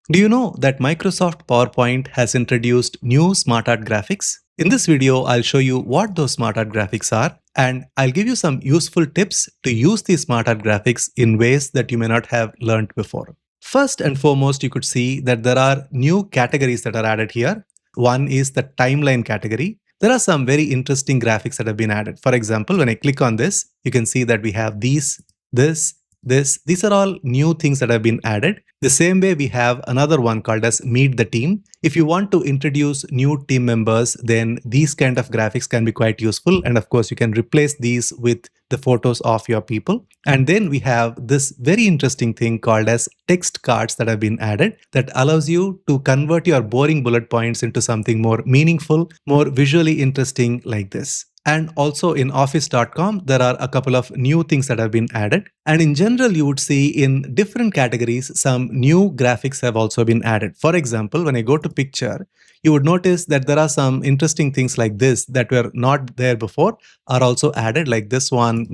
Do you know that Microsoft PowerPoint has introduced new SmartArt graphics? In this video, I'll show you what those SmartArt graphics are, and I'll give you some useful tips to use these SmartArt graphics in ways that you may not have learned before. First and foremost, you could see that there are new categories that are added here. One is the timeline category. There are some very interesting graphics that have been added. For example, when I click on this, you can see that we have these, this, this. These are all new things that have been added. The same way we have another one called as Meet the Team. If you want to introduce new team members, then these kind of graphics can be quite useful. And of course, you can replace these with the photos of your people. And then we have this very interesting thing called as text cards that have been added that allows you to convert your boring bullet points into something more meaningful, more visually interesting like this. And also in office.com, there are a couple of new things that have been added. And in general, you would see in different categories, some new graphics have also been added. For example, when I go to picture, you would notice that there are some interesting things like this that were not there before are also added, like this one,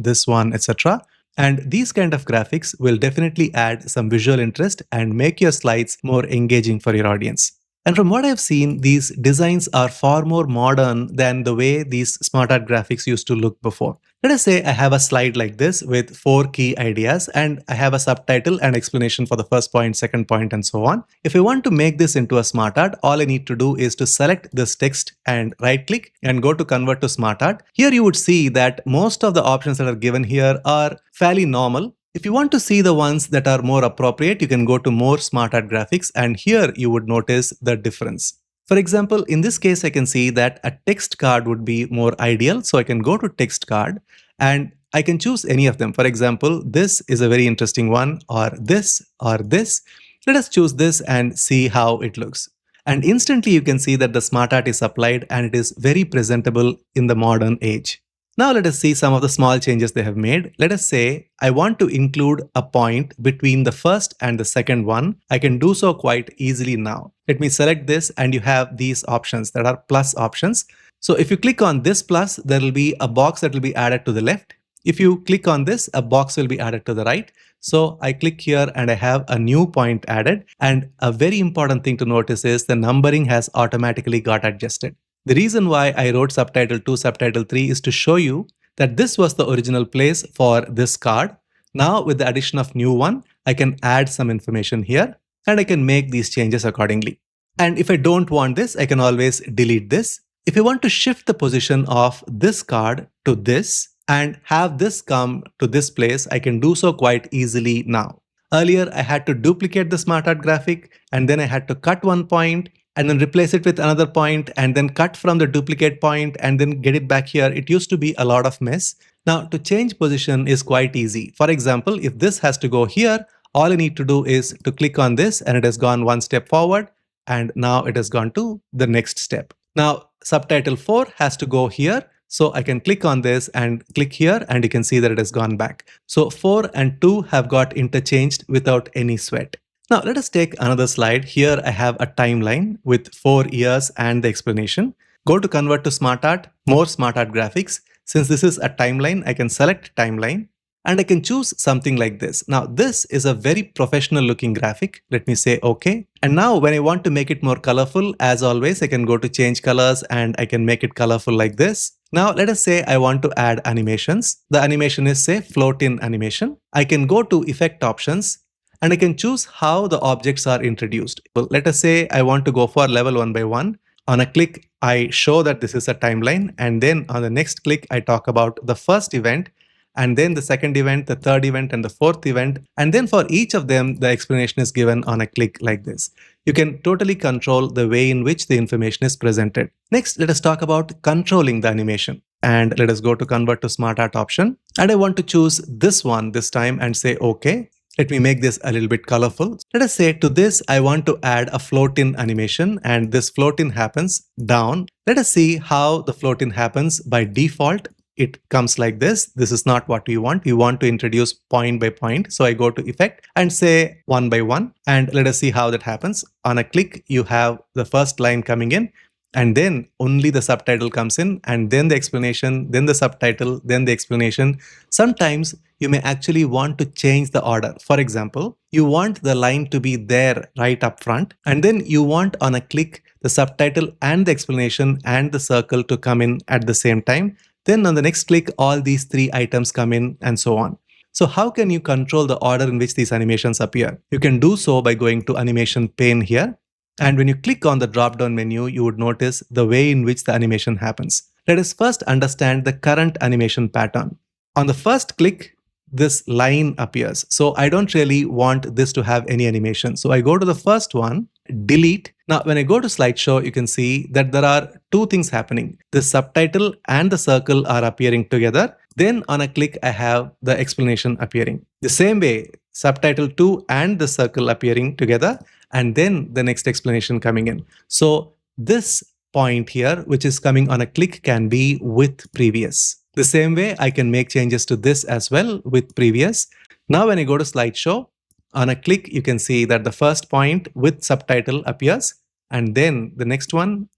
etc. And these kind of graphics will definitely add some visual interest and make your slides more engaging for your audience. And from what I've seen, these designs are far more modern than the way these SmartArt graphics used to look before. Let us say I have a slide like this with 4 key ideas and I have a subtitle and explanation for the first point, second point, and so on. If I want to make this into a SmartArt, all I need to do is to select this text and right click and go to convert to SmartArt. Here you would see that most of the options that are given here are fairly normal. If you want to see the ones that are more appropriate, you can go to more SmartArt graphics, and here you would notice the difference. For example, in this case, I can see that a text card would be more ideal. So I can go to text card and I can choose any of them. For example, this is a very interesting one, or this, or this. Let us choose this and see how it looks. And instantly you can see that the SmartArt is applied and it is very presentable in the modern age. Now let us see some of the small changes they have made. Let us say I want to include a point between the first and the second one. I can do so quite easily now. Let me select this and you have these options that are plus options. So if you click on this plus, there will be a box that will be added to the left. If you click on this, a box will be added to the right. So I click here and I have a new point added. And a very important thing to notice is the numbering has automatically got adjusted. The reason why I wrote subtitle 2, subtitle 3 is to show you that this was the original place for this card. Now with the addition of new one, I can add some information here and I can make these changes accordingly. And if I don't want this, I can always delete this. If I want to shift the position of this card to this and have this come to this place, I can do so quite easily now. Earlier, I had to duplicate the SmartArt graphic and then I had to cut one point and then replace it with another point and then cut from the duplicate point and then get it back here. It used to be a lot of mess. Now to change position is quite easy. For example, if this has to go here, all I need to do is to click on this and it has gone one step forward and now it has gone to the next step. Now subtitle 4 has to go here. So I can click on this and click here and you can see that it has gone back. So 4 and 2 have got interchanged without any sweat. Now let us take another slide. Here I have a timeline with 4 years and the explanation. Go to convert to SmartArt, more SmartArt graphics. Since this is a timeline, I can select timeline and I can choose something like this. Now this is a very professional looking graphic. Let me say OK. And now when I want to make it more colorful, as always, I can go to change colors and I can make it colorful like this. Now let us say I want to add animations. The animation is say float in animation. I can go to effect options and I can choose how the objects are introduced. Well, let us say I want to go for level 1 by 1. On a click, I show that this is a timeline. And then on the next click, I talk about the first event, and then the second event, the third event, and the fourth event. And then for each of them, the explanation is given on a click like this. You can totally control the way in which the information is presented. Next, let us talk about controlling the animation. And let us go to convert to SmartArt option. And I want to choose this one this time and say OK. Let me make this a little bit colorful. Let us say to this, I want to add a float-in animation and this float-in happens down. Let us see how the float-in happens by default. It comes like this. This is not what we want. We want to introduce point by point. So I go to effect and say 1 by 1 and let us see how that happens. On a click, you have the first line coming in and then only the subtitle comes in and then the explanation, then the subtitle, then the explanation. Sometimes you may actually want to change the order. For example, you want the line to be there right up front, and then you want on a click the subtitle and the explanation and the circle to come in at the same time. Then on the next click, all these three items come in and so on. So how can you control the order in which these animations appear? You can do so by going to animation pane here. And when you click on the drop-down menu, you would notice the way in which the animation happens. Let us first understand the current animation pattern. On the first click, this line appears. So I don't really want this to have any animation. So I go to the first one, delete. Now, when I go to slideshow, you can see that there are two things happening. The subtitle and the circle are appearing together. Then on a click, I have the explanation appearing. The same way, subtitle 2 and the circle appearing together, and then the next explanation coming in. So this point here, which is coming on a click, can be with previous. The same way, I can make changes to this as well with previous. Now, when I go to slideshow, on a click, you can see that the first point with subtitle appears, and then the next one,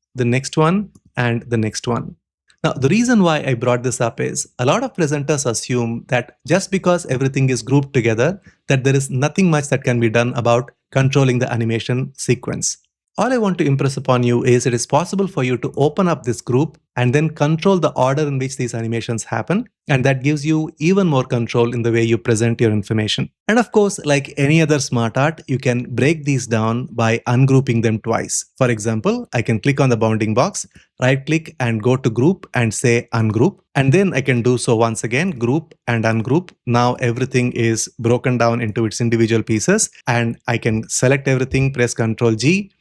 and the next one. Now, the reason why I brought this up is a lot of presenters assume that just because everything is grouped together, that there is nothing much that can be done about controlling the animation sequence. All I want to impress upon you is it is possible for you to open up this group and then control the order in which these animations happen. And that gives you even more control in the way you present your information. And of course, like any other smart art, you can break these down by ungrouping them twice. For example, I can click on the bounding box, right click and go to group and say ungroup. And then I can do so once again, group and ungroup. Now everything is broken down into its individual pieces, and I can select everything, press Ctrl G.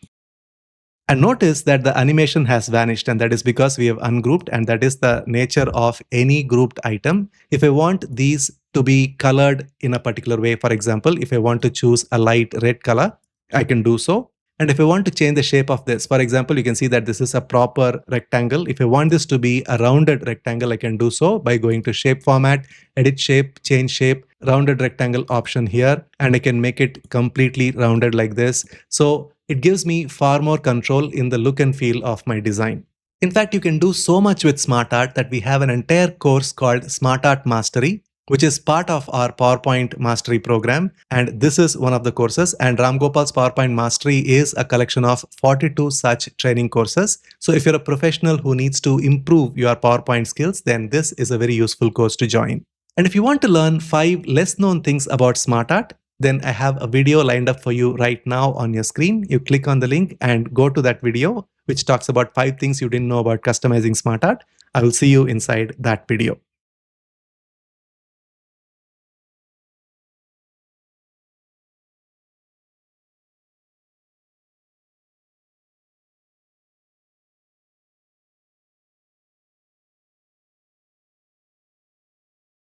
And notice that the animation has vanished, and that is because we have ungrouped, and that is the nature of any grouped item. If I want these to be colored in a particular way, for example, if I want to choose a light red color, I can do so. And if I want to change the shape of this, for example, you can see that this is a proper rectangle. If I want this to be a rounded rectangle, I can do so by going to shape format, edit shape, change shape, rounded rectangle option here, and I can make it completely rounded like this. So it gives me far more control in the look and feel of my design. In fact, you can do so much with SmartArt that we have an entire course called SmartArt Mastery, which is part of our PowerPoint Mastery program. And this is one of the courses. And Ramgopal's PowerPoint Mastery is a collection of 42 such training courses. So if you're a professional who needs to improve your PowerPoint skills, then this is a very useful course to join. And if you want to learn 5 less known things about SmartArt, then I have a video lined up for you right now on your screen. You click on the link and go to that video, which talks about 5 things you didn't know about customizing SmartArt. I will see you inside that video.